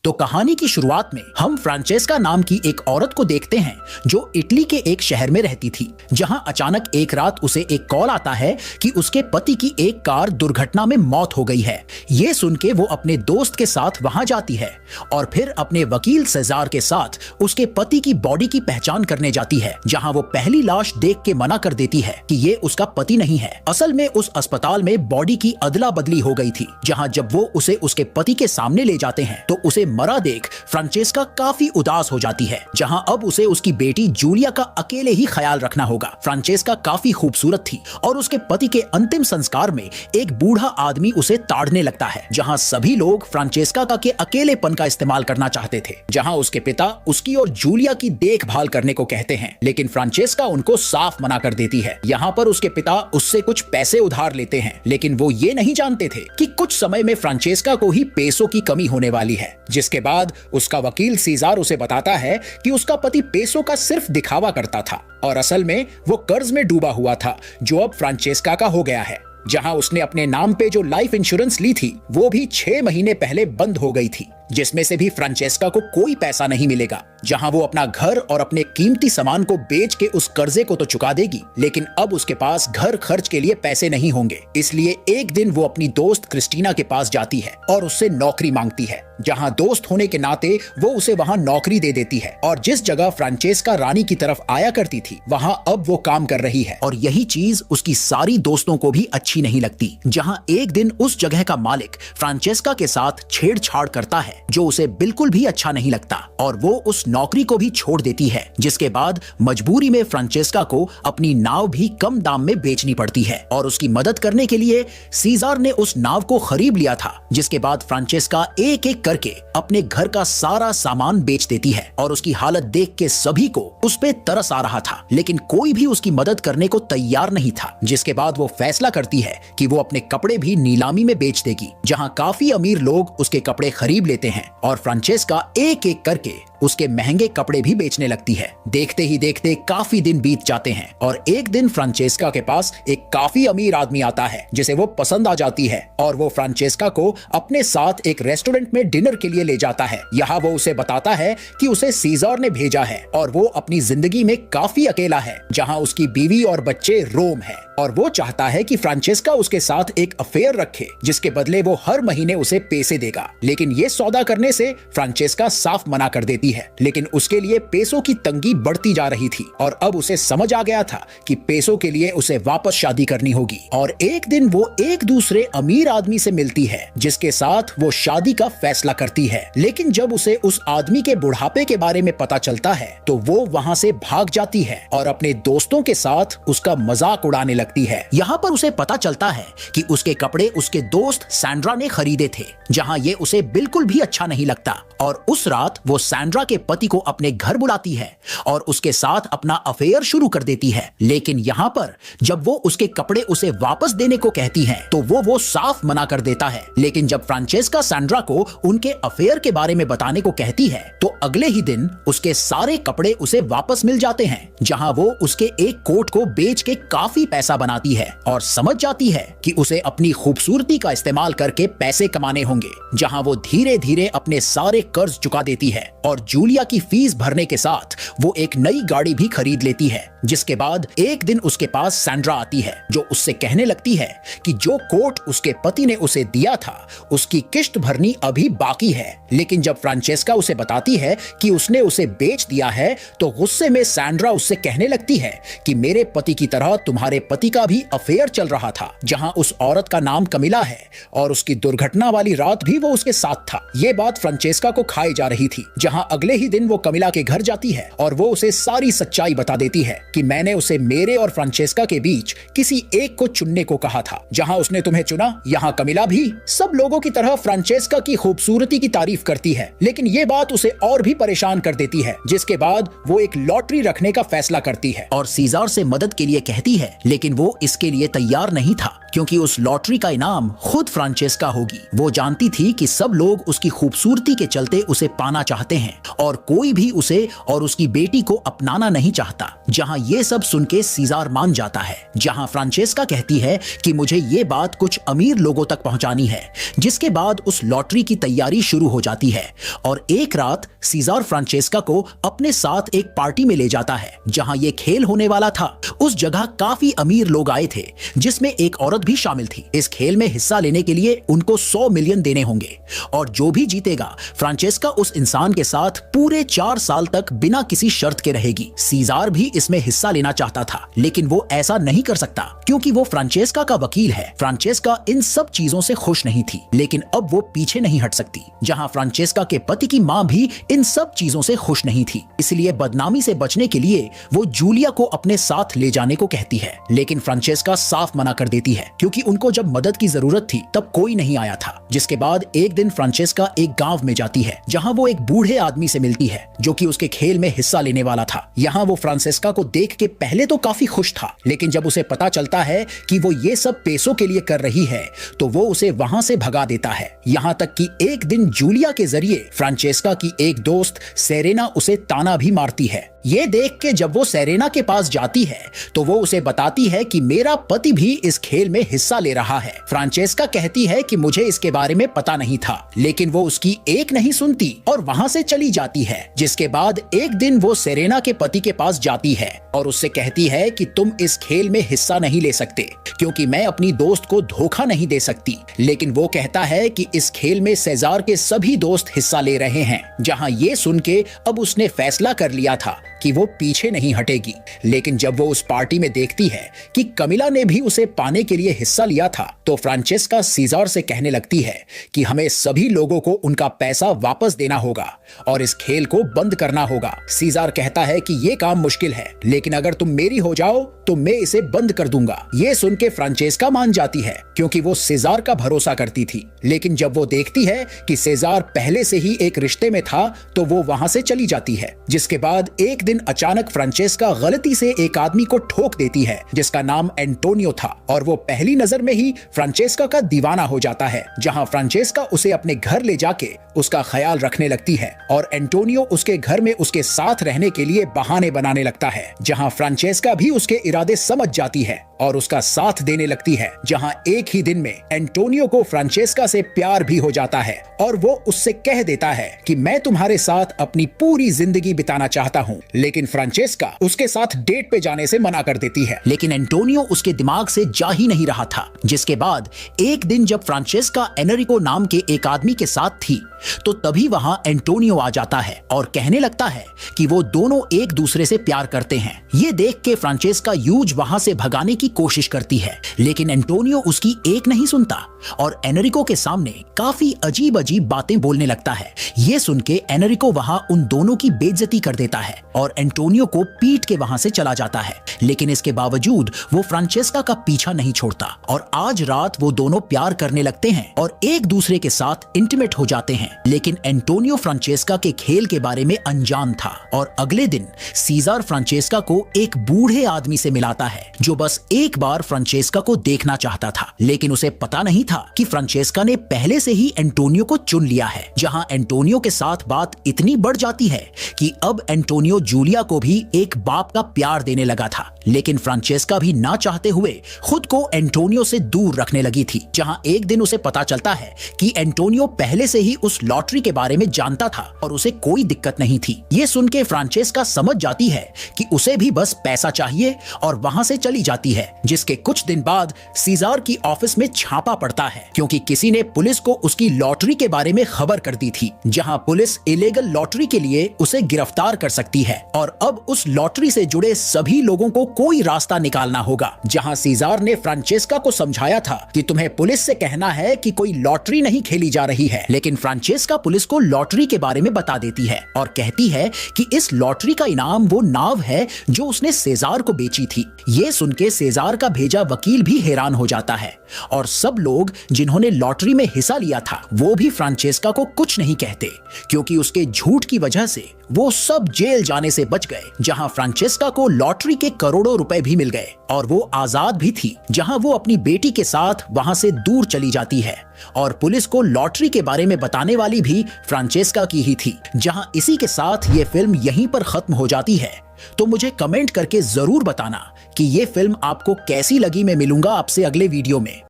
तो कहानी की शुरुआत में हम फ्रांचेस्का नाम की एक औरत को देखते हैं जो इटली के एक शहर में रहती थी, जहां अचानक एक रात उसे एक कॉल आता है कि उसके पति की एक कार दुर्घटना में मौत हो गई है। ये सुन के वो अपने दोस्त के साथ वहां जाती है और फिर अपने वकील सेजार के साथ उसके पति की बॉडी की पहचान करने जाती है, जहां वो पहली लाश देख के मना कर देती है कि ये उसका पति नहीं है। असल में उस अस्पताल में बॉडी की अदला बदली हो गई थी, जहां जब वो उसे उसके पति के सामने ले जाते हैं तो उसे मरा देख फ्रांचेस्का काफी उदास हो जाती है, जहां अब उसे उसकी बेटी जूलिया का अकेले ही ख्याल रखना होगा। फ्रांचेस्का काफी खूबसूरत थी और उसके पति के अंतिम संस्कार में एक बूढ़ा आदमी उसे ताड़ने लगता है, जहां सभी लोग फ्रांचेस्का के अकेलेपन का इस्तेमाल करना चाहते थे। जहां उसके पिता उसकी और जूलिया की देखभाल करने को कहते हैं, लेकिन फ्रांचेस्का उनको साफ मना कर देती है। यहाँ पर उसके पिता उससे कुछ पैसे उधार लेते हैं, लेकिन वो ये नहीं जानते थे कि कुछ समय में फ्रांचेस्का को ही पैसों की कमी होने वाली है। जिसके बाद उसका वकील सीजार उसे बताता है कि उसका पति पैसों का सिर्फ दिखावा करता था और असल में वो कर्ज में डूबा हुआ था, जो अब फ्रांचेस्का का हो गया है। जहां उसने अपने नाम पे जो लाइफ इंश्योरेंस ली थी वो भी 6 महीने पहले बंद हो गई थी, जिसमें से भी फ्रांचेस्का को कोई पैसा नहीं मिलेगा। जहां वो अपना घर और अपने कीमती सामान को बेच के उस कर्जे को तो चुका देगी, लेकिन अब उसके पास घर खर्च के लिए पैसे नहीं होंगे। इसलिए एक दिन वो अपनी दोस्त क्रिस्टीना के पास जाती है और उससे नौकरी मांगती है। जहां दोस्त होने के नाते वो उसे वहां नौकरी दे देती है और जिस जगह फ्रांचेस्का रानी की तरफ आया करती थी वहां अब वो काम कर रही है। और यही चीज उसकी सारी दोस्तों को भी अच्छी नहीं लगती। जहां एक दिन उस जगह का मालिक फ्रांचेस्का के साथ छेड़छाड़ करता है, जो उसे बिल्कुल भी अच्छा नहीं लगता और वो उस नौकरी को भी छोड़ देती है। जिसके बाद मजबूरी में फ्रांचेस्का को अपनी नाव भी कम दाम में बेचनी पड़ती है और उसकी मदद करने के लिए सीजार ने उस नाव को खरीद लिया था। जिसके बाद फ्रांचेस्का एक एक करके अपने घर का सारा सामान बेच देती है और उसकी हालत देख के सभी को उस पे तरस आ रहा था, लेकिन कोई भी उसकी मदद करने को तैयार नहीं था। जिसके बाद वो फैसला करती है कि वो अपने कपड़े भी नीलामी में बेच देगी, जहां काफी अमीर लोग उसके कपड़े खरीद लेते हैं और फ्रांचेस्का एक एक करके उसके महंगे कपड़े भी बेचने लगती है। देखते ही देखते काफी दिन बीत जाते हैं और एक दिन फ्रांचेस्का के पास एक काफी अमीर आदमी आता है जिसे वो पसंद आ जाती है और वो फ्रांचेस्का को अपने साथ एक रेस्टोरेंट में डिनर के लिए ले जाता है। यहाँ वो उसे बताता है कि उसे सीजार ने भेजा है और वो अपनी जिंदगी में काफी अकेला है, जहाँ उसकी बीवी और बच्चे रोम है और वो चाहता है कि फ्रांचेस्का उसके साथ एक अफेयर रखे, जिसके बदले वो हर महीने उसे पैसे देगा। लेकिन ये सौदा करने से फ्रांचेस्का साफ मना कर देती है, लेकिन उसके लिए पैसों की तंगी बढ़ती जा रही थी और अब उसे समझ आ गया था कि पैसों के लिए उसे वापस शादी करनी होगी। और एक दिन वो एक दूसरे अमीर आदमी से मिलती है जिसके साथ वो शादी का फैसला करती है। लेकिन जब उसे उस आदमी के बुढ़ापे के बारे में पता चलता है तो वो वहाँ से भाग जाती है और अपने दोस्तों के साथ उसका मजाक उड़ाने लगती है। यहाँ पर उसे पता चलता है कि उसके कपड़े उसके दोस्त सैंड्रा ने खरीदे थे, जहाँ ये उसे बिल्कुल भी अच्छा नहीं लगता और उस रात वो सैंड्रा के पति को अपने घर बुलाती है और उसके साथ अपना अफेयर शुरू कर देती है। लेकिन यहाँ पर जब वो उसके कपड़े उसे वापस देने को कहती है तो वो साफ मना कर देता है। लेकिन जब फ्रांचेस्का सैंड्रा को उनके अफेयर के बारे में बताने को कहती है तो अगले ही दिन उसके सारे कपड़े उसे वापस मिल जाते हैं, जहाँ वो उसके एक कोट को बेच के काफी पैसा बनाती है और समझ जाती है कि उसे अपनी खूबसूरती का इस्तेमाल करके पैसे कमाने होंगे। जहाँ वो धीरे धीरे अपने सारे कर्ज चुका देती है और जूलिया की फीस भरने के साथ वो एक नई गाड़ी भी खरीद लेती है। जिसके बाद एक दिन उसके पास सैंड्रा आती है जो उससे कहने लगती है कि जो कोट उसके पति ने उसे दिया था उसकी किश्त भरनी अभी बाकी है। लेकिन जब फ्रांचेस्का उसे बताती है कि उसने उसे बेच दिया है तो गुस्से में सैंड्रा उससे कहने लगती है कि मेरे पति की तरह तुम्हारे पति का भी अफेयर चल रहा था, जहां उस औरत का नाम कमिला है और उसकी दुर्घटना वाली रात भी वो उसके साथ था। ये बात फ्रांचेस्का को खाई जा रही थी, जहां अगले ही दिन वो कमिला के घर जाती है और वो उसे सारी सच्चाई बता देती है कि मैंने उसे मेरे और फ्रांचेस्का के बीच किसी एक को चुनने को कहा था, जहां उसने तुम्हें चुना। यहाँ कमिला भी सब लोगों की तरह फ्रांचेस्का की खूबसूरती की तारीफ करती है, लेकिन ये बात उसे और भी परेशान कर देती है। जिसके बाद वो एक लॉटरी रखने का फैसला करती है और सीजार से मदद के लिए कहती है, लेकिन वो इसके लिए तैयार नहीं था क्योंकि उस लॉटरी का इनाम खुद फ्रांचेस्का होगी। वो जानती थी कि सब लोग उसकी खूबसूरती के चलते उसे पाना चाहते हैं और कोई भी उसे और उसकी बेटी को अपनाना नहीं चाहता। जहां ये सब सुन के सीजार मान जाता है, जहां फ्रांचेस्का कहती है कि मुझे ये बात कुछ अमीर लोगों तक पहुंचानी है। जिसके बाद उस लॉटरी की तैयारी शुरू हो जाती है और एक रात सीजार फ्रांचेस्का को अपने साथ एक पार्टी में ले जाता है जहां ये खेल होने वाला था। उस जगह काफी अमीर लोग आए थे, जिसमें एक औरत भी शामिल थी। इस खेल में हिस्सा लेने के लिए उनको 100 मिलियन देने होंगे और जो भी जीतेगा, फ्रांचेस्का उस इंसान के साथ पूरे 4 साल तक बिना किसी शर्त के रहेगी। सीजार भी इसमें हिस्सा लेना चाहता था, लेकिन वो ऐसा नहीं कर सकता क्योंकि वो फ्रांचेस्का का वकील है। फ्रांचेस्का इन सब चीजों से खुश नहीं थी, लेकिन अब वो पीछे नहीं हट सकती। जहां फ्रांचेस्का के पति की मां भी इन सब चीजों से खुश नहीं थी, इसलिए बदनामी से बचने के लिए वो जूलिया को अपने साथ ले जाने को कहती है। लेकिन फ्रांचेस्का साफ मना कर देती है क्योंकि उनको जब मदद की जरूरत थी तब कोई नहीं आया था। जिसके बाद एक दिन फ्रांचेस्का एक गांव में जाती है जहां वो एक बूढ़े आदमी से मिलती है जो कि उसके खेल में हिस्सा लेने वाला था। यहाँ वो फ्रांचेस्का को देख के पहले तो काफी खुश था, लेकिन जब उसे पता चलता है कि वो ये सब पैसों के लिए कर रही है तो वो उसे वहां से भगा देता है। यहाँ तक कि एक दिन जूलिया के जरिए फ्रांचेस्का की एक दोस्त सेरेना उसे ताना भी मारती है। ये देख के जब वो सेरेना के पास जाती है तो वो उसे बताती है कि मेरा पति भी इस खेल में हिस्सा ले रहा है। फ्रांचेस्का कहती है कि मुझे इसके बारे में पता नहीं था, लेकिन वो उसकी एक नहीं सुनती और वहां से चली जाती है। जिसके बाद एक दिन वो सेरेना के पति के पास जाती है और उससे कहती है कि तुम इस खेल में हिस्सा नहीं ले सकते क्योंकि मैं अपनी दोस्त को धोखा नहीं दे सकती। लेकिन वो कहता है कि इस खेल में सेजार के सभी दोस्त हिस्सा ले रहे हैं। जहां ये सुन के अब उसने फैसला कर लिया था कि वो पीछे नहीं हटेगी। लेकिन जब वो उस पार्टी में देखती है कि कमिला ने भी उसे पाने के लिए हिस्सा लिया था तो फ्रांचेस्का सीजार से कहने लगती है कि हमें सभी लोगों को उनका पैसा वापस देना होगा और इस खेल को बंद करना होगा। सीजार कहता है कि ये काम मुश्किल है, लेकिन अगर तुम मेरी हो जाओ तो मैं इसे बंद कर दूंगा। ये सुन के फ्रांचेस्का मान जाती है क्योंकि वो सीजार का भरोसा करती थी। लेकिन जब वो देखती है कि सीजार पहले से ही एक रिश्ते में था तो वो वहां से चली जाती है। जिसके बाद एक दिन अचानक फ्रांचेस्का गलती से एक आदमी को ठोक देती है जिसका नाम एंटोनियो था और वो पहली नजर में ही फ्रांचेस्का का दीवाना हो जाता है। जहां फ्रांचेस्का उसे अपने घर ले जाके उसका ख्याल रखने लगती है और एंटोनियो उसके घर में उसके साथ रहने के लिए बहाने बनाने लगता है। जहां फ्रांचेस्का भी उसके इरादे समझ जाती है और उसका साथ देने लगती है। जहां एक ही दिन में एंटोनियो को फ्रांचेस्का से प्यार भी हो जाता है और वो उससे कह देता है कि मैं तुम्हारे साथ अपनी पूरी जिंदगी बिताना चाहता हूँ। लेकिन फ्रांचेस्का उसके साथ डेट पे जाने से मना कर देती है, लेकिन एंटोनियो उसके दिमाग से जा ही नहीं रहा था। जिसके बाद एक दिन जब फ्रांचेस्का एनरिको नाम के एक आदमी के साथ थी तो तभी वहां एंटोनियो आ जाता है और कहने लगता है कि वो दोनों एक दूसरे से प्यार करते हैं। ये देख के फ्रांचेस्का यूज वहां से भगाने की कोशिश करती है, लेकिन एंटोनियो उसकी एक नहीं सुनता और एनरिको के सामने काफी अजीब अजीब बातें बोलने लगता है। ये सुन के एनरिको वहां उन दोनों की बेइज्जती कर देता है और एंटोनियो को पीट के वहां से चला जाता है। लेकिन इसके बावजूद वो फ्रांचेस्का का पीछा नहीं छोड़ता और आज रात वो दोनों प्यार करने लगते हैं और एक दूसरे के साथ इंटीमेट हो जाते हैं। लेकिन एंटोनियो फ्रांचेस्का के खेल के बारे में अनजान था और अगले दिन सीजार फ्रांचेस्का को एक बूढ़े आदमी से मिलाता है जो बस एक बार फ्रांचेस्का को देखना चाहता था। लेकिन उसे पता नहीं था कि फ्रांचेस्का ने पहले से ही एंटोनियो को चुन लिया है। जहां एंटोनियो के साथ बात इतनी बढ़ जाती है कि अब एंटोनियो जूलिया को भी एक बाप का प्यार देने लगा था। लेकिन फ्रांचेस्का भी ना चाहते हुए खुद को एंटोनियो से दूर रखने लगी थी। जहां एक दिन उसे पता चलता है कि एंटोनियो पहले से ही उस लॉटरी के बारे में जानता था और उसे कोई दिक्कत नहीं थी। ये सुन के फ्रांचेस्का समझ जाती है कि उसे भी बस पैसा चाहिए और वहां से चली जाती है। जिसके कुछ दिन बाद सीजार की ऑफिस में छापा पड़ता है क्योंकि किसी ने पुलिस को उसकी लॉटरी के बारे में खबर कर दी थी। जहां पुलिस इलीगल लॉटरी के लिए उसे गिरफ्तार कर सकती है और अब उस लॉटरी से जुड़े सभी लोगों को कोई रास्ता निकालना होगा। जहां सीजार ने फ्रांचेस्का को समझाया था कि तुम्हें पुलिस से कहना है कि कोई लॉटरी नहीं खेली जा रही है, लेकिन फ्रांचेस्का पुलिस को लॉटरी के बारे में बता देती है और कहती है कि इस लॉटरी का इनाम वो नाव है जो उसने सेजार को बेची थी। ये सुन के सेजार का भेजा वकील भी हैरान हो जाता है और सब लोग जिन्होंने लॉटरी में हिस्सा लिया था वो भी फ्रांचेस्का को कुछ नहीं कहते क्योंकि उसके झूठ की वजह से वो सब जेल जाने से बच गए, जहां फ्रांचेस्का को लॉटरी के करोड़ों रुपए भी मिल गए और वो आजाद भी थी, जहां वो अपनी बेटी के साथ वहां से दूर चली जाती है। और पुलिस को लॉटरी के बारे में बताने वाली भी फ्रांचेस्का की ही थी। जहां इसी के साथ ये फिल्म यहीं पर खत्म हो जाती है। तो मुझे कमेंट करके जरूर बताना कि ये फिल्म आपको कैसी लगी। मैं मिलूंगा आपसे अगले वीडियो में।